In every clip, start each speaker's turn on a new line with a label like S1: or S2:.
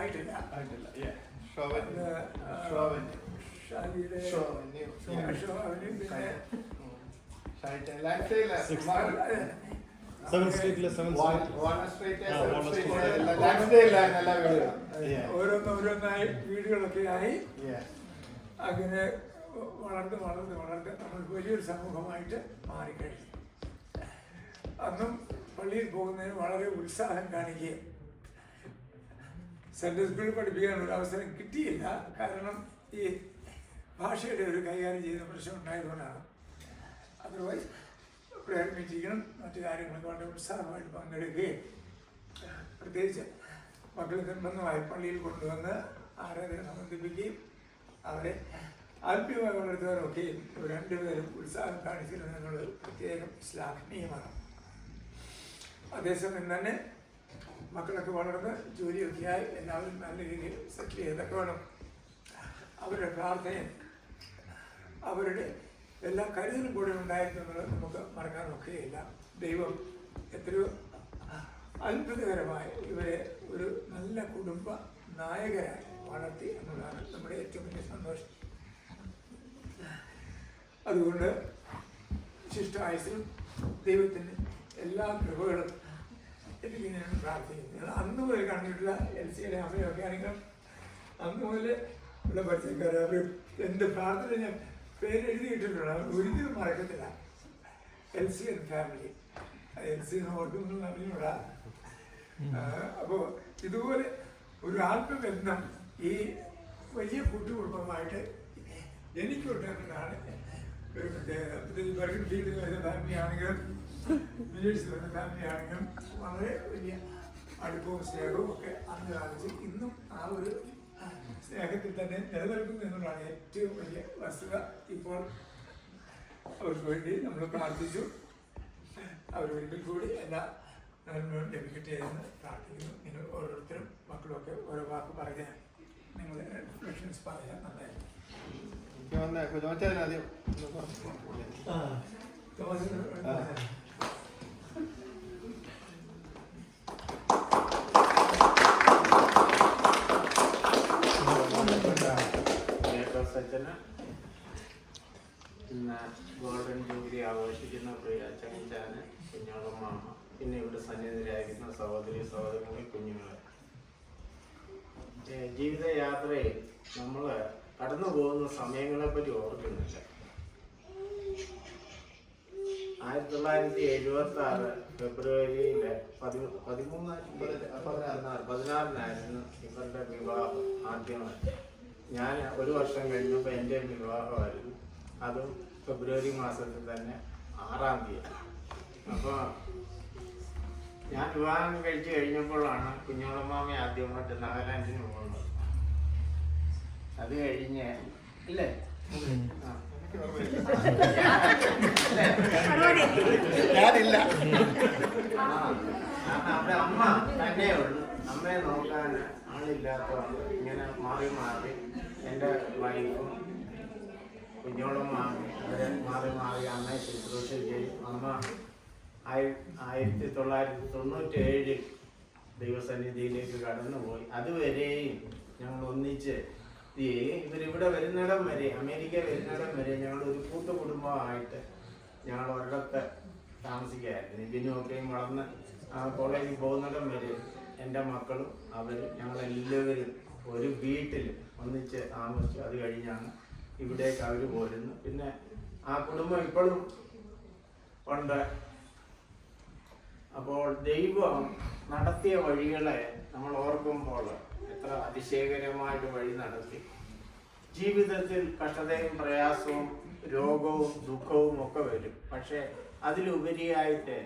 S1: ആയിട്ടില്ല. ഷാജിയുടെ ഓരോന്നോരോന്നായി വീടുകളൊക്കെ ആയി അങ്ങനെ വളർന്ന് നമ്മൾ വലിയൊരു സമൂഹമായിട്ട് മാറിക്കഴിഞ്ഞു. അന്നും പള്ളിയിൽ പോകുന്നതിന് വളരെ ഉത്സാഹം കാണിക്കുകയും സൺഡേ സ്കൂളിൽ പഠിപ്പിക്കാൻ ഒരു അവസരം കിട്ടിയില്ല. കാരണം ഈ ഭാഷയുടെ ഒരു കൈകാര്യം ചെയ്യുന്ന പ്രശ്നം ഉണ്ടായതുകൊണ്ടാണ്. അതർവൈസ് പ്രയർ മീറ്റിങ്ങും മറ്റു കാര്യങ്ങളൊക്കെ വളരെ ഉത്സാഹമായിട്ട് പങ്കെടുക്കുകയും പ്രത്യേകിച്ച് മക്കൾ നിർബന്ധമായി പള്ളിയിൽ കൊണ്ടുവന്ന് ആരാധന സംബന്ധിപ്പിക്കുകയും അവരെ ആത്മീയമായി വളർത്തുവാനൊക്കെയും രണ്ടുപേരും ഉത്സാഹം കാണിച്ചിരുന്നത് പ്രത്യേകം ശ്ലാഘനീയമാണ്. അതേസമയം തന്നെ മക്കളൊക്കെ വളർന്ന് ജോലിയൊക്കെയായി എല്ലാവരും നല്ല രീതിയിൽ സെറ്റിൽ ചെയ്തൊക്കെ വേണം. അവരുടെ പ്രാർത്ഥനയും അവരുടെ എല്ലാ കരുതലും കൂടെ ഉണ്ടായിരുന്നത് നമുക്ക് മറക്കാനൊക്കെയില്ല. ദൈവം എത്രയോ അത്ഭുതകരമായി ഇവരെ ഒരു നല്ല കുടുംബ നായകരായി വളർത്തി എന്നുള്ളതാണ് നമ്മുടെ ഏറ്റവും വലിയ സന്തോഷം. അതുകൊണ്ട് ശിഷ്ടായുസിലും ദൈവത്തിൻ്റെ എല്ലാ കൃപകളും എനിക്ക് ഞാൻ പ്രാർത്ഥിക്കുന്നു. അന്ന് മുതൽ കണ്ടിട്ടുള്ള എൽസിയുടെ അമ്മയൊക്കെ ആണെങ്കിലും അന്ന് മുതൽ ഉള്ള പരിചയക്കാർ അവർ എന്ത് പ്രാർത്ഥന ഞാൻ പേരെഴുതിയിട്ടിട്ടുണ്ട്, ഒരിക്കലും മറക്കത്തില്ല. എൽസി ആൻഡ് ഫാമിലി, എൽസി ഓർക്കുന്നു അറിഞ്ഞൂടാ. അപ്പോൾ ഇതുപോലെ ഒരു ആത്മബന്ധം ഈ വലിയ കൂട്ടുകുടുംബമായിട്ട് എനിക്കുണ്ടാക്കുന്നതാണ് ഒരു പ്രത്യേകത. ബർഗർ ഫീൽഡിൽ വരുന്ന ഫാമിലി ആണെങ്കിലും വില്ലേഴ്സ് വരുന്ന ഫാമിലി ആണെങ്കിലും വളരെ വലിയ അടുപ്പവും സ്നേഹവും ഒക്കെ അന്ന് കാണിച്ച് ഇന്നും ആ ഒരു സ്നേഹത്തിൽ തന്നെ നിലനിൽക്കുന്നു എന്നുള്ളതാണ് ഏറ്റവും വലിയ വസ്തുത. ഇപ്പോൾ അവർക്ക് വേണ്ടി നമ്മൾ പ്രാർത്ഥിച്ചു. അവരൊരിക്കൽ കൂടി എല്ലാ നന്മയും ലഭിക്കട്ടെ എന്ന് പ്രാർത്ഥിക്കുന്നു. നിങ്ങൾ ഓരോരുത്തരും മക്കളൊക്കെ ഓരോ വാക്ക് പറഞ്ഞാൽ നിങ്ങൾ റിഫ്ലക്ഷൻസ് പറയാൻ നന്നായിരുന്നു.
S2: ഇന്ന് ഗോൾഡൻ ജൂബിലി ആഘോഷിക്കുന്ന പ്രിയ അച്ചടിച്ചാന് കുഞ്ഞോളം മാമ, പിന്നെ ഇവിടെ സന്നിധിയിലായിരിക്കുന്ന സഹോദരി സഹോദരങ്ങളെ കുഞ്ഞുങ്ങളെ, ജീവിതയാത്രയിൽ നമ്മൾ കടന്നു പോകുന്ന സമയങ്ങളെപ്പറ്റി ഓർക്കുന്നില്ല. 1976 ഫെബ്രുവരിയിലെ 16-നായിരുന്നു ഇവരുടെ വിവാഹം ആദ്യമായി. ഞാൻ ഒരു വർഷം കഴിഞ്ഞപ്പോൾ എൻ്റെ വിവാഹമായിരുന്നു. അതും ഫെബ്രുവരി മാസത്തിൽ തന്നെ 6-ാം തീയതി. അപ്പോൾ ഞാൻ വിവാഹം കഴിച്ച് കഴിഞ്ഞപ്പോഴാണ് കുഞ്ഞോളമാമ ആദ്യമായിട്ട് നാഗാലാൻഡിന് പോകുന്നത്. അത് കഴിഞ്ഞ് ഇല്ലേ
S3: ഞാനില്ല.
S2: അവിടെ അമ്മ തന്നെ ഉള്ളു. അമ്മയെ നോക്കാൻ ആളില്ലാത്തതാണ്. ഇങ്ങനെ മാറി മാറി എൻ്റെ വൈഫും കുഞ്ഞോളം മാമി അവരെ മാറി മാറി അമ്മയെ ശുശ്രൂഷ ചെയ്യും. അമ്മ 1997 ദൈവസന്നിധിയിലേക്ക് കടന്നുപോയി. അതുവരെയും ഞങ്ങൾ ഒന്നിച്ച് ഇവരിവിടെ വരുന്നിടം വരെ, അമേരിക്ക വരുന്നിടം വരെ ഞങ്ങൾ ഒരു കൂട്ടുകുടുംബമായിട്ട് ഞങ്ങൾ ഒരിടത്ത് താമസിക്കുകയായിരുന്നു. ഇതിനുമൊക്കെയും വളർന്ന് കോളേജിൽ പോകുന്നിടം വരെ എൻ്റെ മക്കളും അവരും ഞങ്ങളെല്ലാവരും ഒരു വീട്ടിൽ ഒന്നിച്ച് താമസിച്ചു. അത് കഴിഞ്ഞാണ് ഇവിടേക്ക് അവർ പോരുന്നു. പിന്നെ ആ കുടുംബം ഇപ്പോഴും ഉണ്ട്. അപ്പോൾ ദൈവം നടത്തിയ വഴികളെ നമ്മൾ ഓർക്കുമ്പോൾ എത്ര അതിശയകരമായിട്ട് വഴി നടത്തി. ജീവിതത്തിൽ കഷ്ടതയും പ്രയാസവും രോഗവും ദുഃഖവും ഒക്കെ വരും. പക്ഷെ അതിലുപരിയായിട്ട്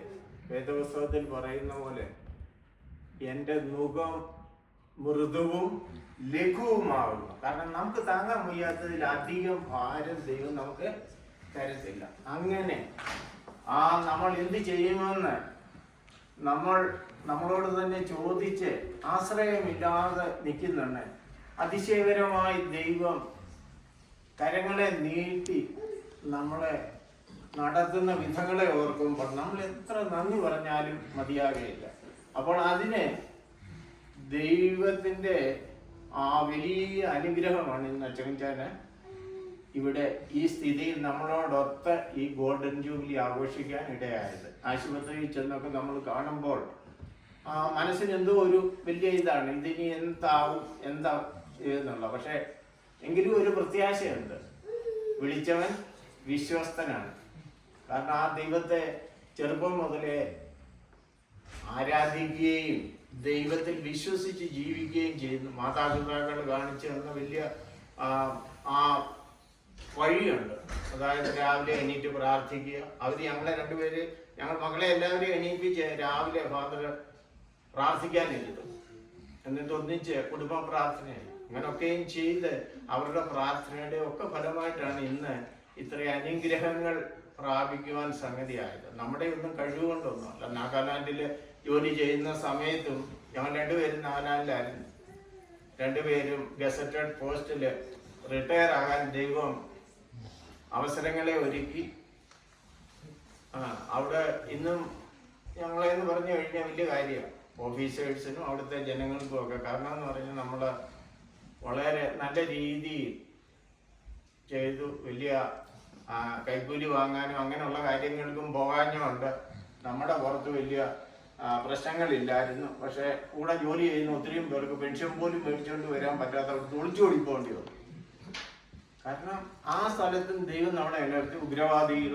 S2: വേദപുസ്തകത്തിൽ പറയുന്ന പോലെ എൻ്റെ മുഖം മൃദുവും ലഘുവുമാകുന്നു. കാരണം നമുക്ക് താങ്ങാൻ വയ്യാത്തതിലധികം ഭാരം ദൈവം നമുക്ക് തരത്തില്ല. അങ്ങനെ നമ്മൾ എന്ത് ചെയ്യുമെന്ന് നമ്മളോട് തന്നെ ചോദിച്ച് ആശ്രയമില്ലാതെ നിൽക്കുന്നുണ്ട്. അതിശയകരമായി ദൈവം കരങ്ങളെ നീട്ടി നമ്മളെ നടത്തുന്ന വിധങ്ങളെ ഓർക്കുമ്പോൾ നമ്മൾ എത്ര നന്ദി പറഞ്ഞാലും മതിയാകുകയില്ല. അപ്പോൾ അതിന് ദൈവത്തിൻ്റെ ആ വലിയ അനുഗ്രഹമാണ് ഇന്ന് അച്ചകൻചാന് ഇവിടെ ഈ സ്ഥിതിയിൽ നമ്മളോടൊത്ത് ഈ ഗോൾഡൻ ജൂബിലി ആഘോഷിക്കാൻ ഇടയായത്. ആശുപത്രിയിൽ ചെന്നൊക്കെ നമ്മൾ കാണുമ്പോൾ മനസ്സിന് എന്തോ ഒരു വലിയ ഇതാണ്, ഇതിനി എന്താവും എന്താ എന്നുള്ള. പക്ഷെ എങ്കിലും ഒരു പ്രത്യാശയുണ്ട്, വിളിച്ചവൻ വിശ്വസ്തനാണ്. കാരണം ആ ദൈവത്തെ ചെറുപ്പം മുതലേ ആരാധിക്കുകയും ദൈവത്തിൽ വിശ്വസിച്ച് ജീവിക്കുകയും ചെയ്യുന്നു. മാതാപിതാക്കൾ കാണിച്ചു തന്ന വലിയ ആ വഴിയുണ്ട്. അതായത് രാവിലെ എണീറ്റ് പ്രാർത്ഥിക്കുക. അവർ ഞങ്ങളെ രണ്ടുപേര്, ഞങ്ങൾ മക്കളെ എല്ലാവരെയും എണീപ്പിച്ച് രാവിലെ ഫാദർ പ്രാർത്ഥിക്കാനിരുന്നു. എന്നിട്ട് ഒന്നിച്ച് കുടുംബ പ്രാർത്ഥനയായി. അങ്ങനെയൊക്കെയും ചെയ്ത് അവരുടെ പ്രാർത്ഥനയുടെ ഒക്കെ ഫലമായിട്ടാണ് ഇന്ന് ഇത്രയും അനുഗ്രഹങ്ങൾ പ്രാപിക്കുവാൻ സംഗതിയായത്. നമ്മുടെ ഒന്നും കഴിവുകൊണ്ടൊന്നുമല്ല. നാഗാലാൻഡിൽ ജോലി ചെയ്യുന്ന സമയത്തും ഞങ്ങൾ രണ്ടുപേരും നാഗാലാൻഡിലായിരുന്നു. രണ്ടുപേരും ഗസറ്റഡ് പോസ്റ്റിൽ റിട്ടയർ ആകാൻ ദൈവം അവസരങ്ങളെ ഒരുക്കി. അവിടെ ഇന്നും ഞങ്ങളെന്ന് പറഞ്ഞു കഴിഞ്ഞാൽ വലിയ കാര്യമാണ് ഓഫീസേഴ്സിനും അവിടുത്തെ ജനങ്ങൾക്കും ഒക്കെ. കാരണം എന്ന് പറഞ്ഞാൽ നമ്മൾ വളരെ നല്ല രീതിയിൽ ചെയ്തു. വലിയ കൈക്കൂലി വാങ്ങാനും അങ്ങനെയുള്ള കാര്യങ്ങൾക്കും പോകാനുമുണ്ട്. നമ്മുടെ പുറത്ത് വലിയ പ്രശ്നങ്ങളില്ലായിരുന്നു. പക്ഷെ കൂടെ ജോലി ചെയ്യുന്ന ഒത്തിരിയും പേർക്ക് പെൻഷൻ പോലും മേടിച്ചുകൊണ്ട് വരാൻ പറ്റാത്തവർക്ക് ഒളിച്ചോടി പോകേണ്ടി വന്നു. കാരണം ആ സ്ഥലത്തും ദൈവം നമ്മളെ നിലനിർത്തി. ഉഗ്രവാദികൾ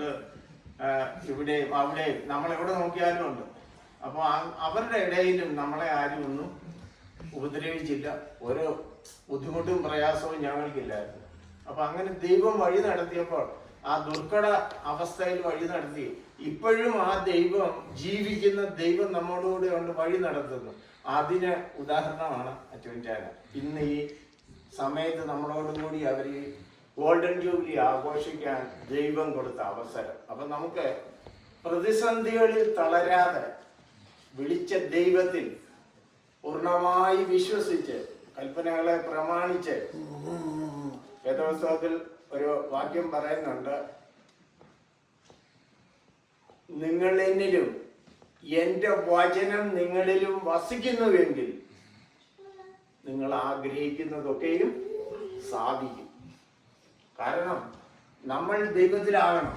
S2: ഇവിടെ അവിടെ നമ്മളെവിടെ നോക്കിയാലും ഉണ്ട്. അപ്പോൾ അവരുടെ ഇടയിലും നമ്മളെ ആരും ഒന്നും ഉപദ്രവിച്ചില്ല. ഓരോ ബുദ്ധിമുട്ടും പ്രയാസവും ഞങ്ങൾക്കില്ലായിരുന്നു. അപ്പൊ അങ്ങനെ ദൈവം വഴി നടത്തിയപ്പോൾ ആ ദുർഘട അവസ്ഥയിൽ വഴി നടത്തി. ഇപ്പോഴും ആ ദൈവം ജീവിക്കുന്ന ദൈവം നമ്മളോട് കൊണ്ട് വഴി നടത്തുന്നു. അതിന് ഉദാഹരണമാണ് അച്ചൻചാന. ഇന്ന് ഈ സമയത്ത് നമ്മളോടും കൂടി അവർ ഗോൾഡൻ ജൂബിലി ആഘോഷിക്കാൻ ദൈവം കൊടുത്ത അവസരം. അപ്പൊ നമുക്ക് പ്രതിസന്ധികളിൽ തളരാതെ വിളിച്ച ദൈവത്തിൽ പൂർണ്ണമായി വിശ്വസിച്ച് കൽപ്പനകളെ പ്രമാണിച്ച്, വേദപുസ്തകത്തിൽ ഒരു വാക്യം പറയുന്നുണ്ട്, നിങ്ങൾ എന്നിലും എൻ്റെ വചനം നിങ്ങളിലും വസിക്കുന്നുവെങ്കിൽ നിങ്ങൾ ആഗ്രഹിക്കുന്നതൊക്കെയും സാധിക്കും. കാരണം നമ്മൾ ദൈവത്തിലാകണം,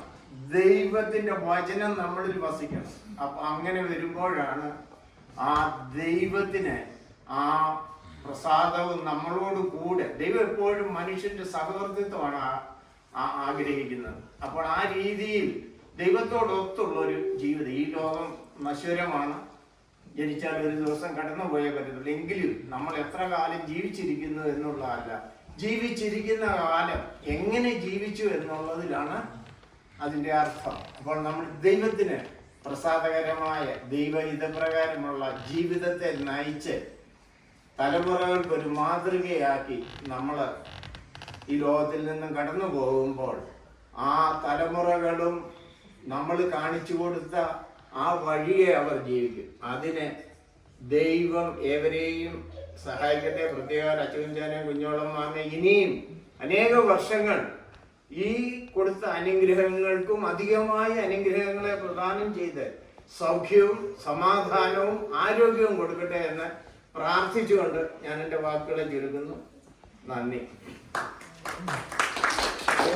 S2: ദൈവത്തിന്റെ വചനം നമ്മളിൽ വസിക്കണം. അപ്പൊ അങ്ങനെ വരുമ്പോഴാണ് ആ ദൈവത്തിന് ആ പ്രസാദവും നമ്മളോട് കൂടെ. ദൈവം എപ്പോഴും മനുഷ്യന്റെ സഹവർത്തിത്വമാണ് ആഗ്രഹിക്കുന്നത്. അപ്പോൾ ആ രീതിയിൽ ദൈവത്തോടൊത്തുള്ള ഒരു ജീവിതം. ഈ ലോകം നശ്വരമാണ്, ജനിച്ചാൽ ഒരു ദിവസം കടന്നു പോയേ പറ്റത്തുള്ളൂ. എങ്കിലും നമ്മൾ എത്ര കാലം ജീവിച്ചിരിക്കുന്നു എന്നുള്ളതല്ല, ജീവിച്ചിരിക്കുന്ന കാലം എങ്ങനെ ജീവിച്ചു എന്നുള്ളതിലാണ് അതിൻ്റെ അർത്ഥം. അപ്പോൾ നമ്മൾ ദൈവത്തിന് പ്രസാദകരമായ ദൈവഹിതപ്രകാരമുള്ള ജീവിതത്തെ നയിച്ച് തലമുറകൾക്കൊരു മാതൃകയാക്കി നമ്മൾ ഈ ലോകത്തിൽ നിന്നും കടന്നു പോകുമ്പോൾ ആ തലമുറകളും നമ്മൾ കാണിച്ചു കൊടുത്ത ആ വഴിയെ അവർ ജീവിക്കും. അതിന് ദൈവം ഏവരെയും സഹായിക്കട്ടെ. പ്രത്യേക അച്ചൻചാനെ, കുഞ്ഞോളമ്മാനെ ഇനിയും അനേക വർഷങ്ങൾ ഈ കൊടുത്ത അനുഗ്രഹങ്ങൾക്കും അധികമായ അനുഗ്രഹങ്ങളെ പ്രദാനം ചെയ്ത് സൗഖ്യവും സമാധാനവും ആരോഗ്യവും കൊടുക്കട്ടെ എന്ന് പ്രാർത്ഥിച്ചുകൊണ്ട് ഞാൻ എൻ്റെ വാക്കുകളെ ചുരുക്കുന്നു. നന്ദി.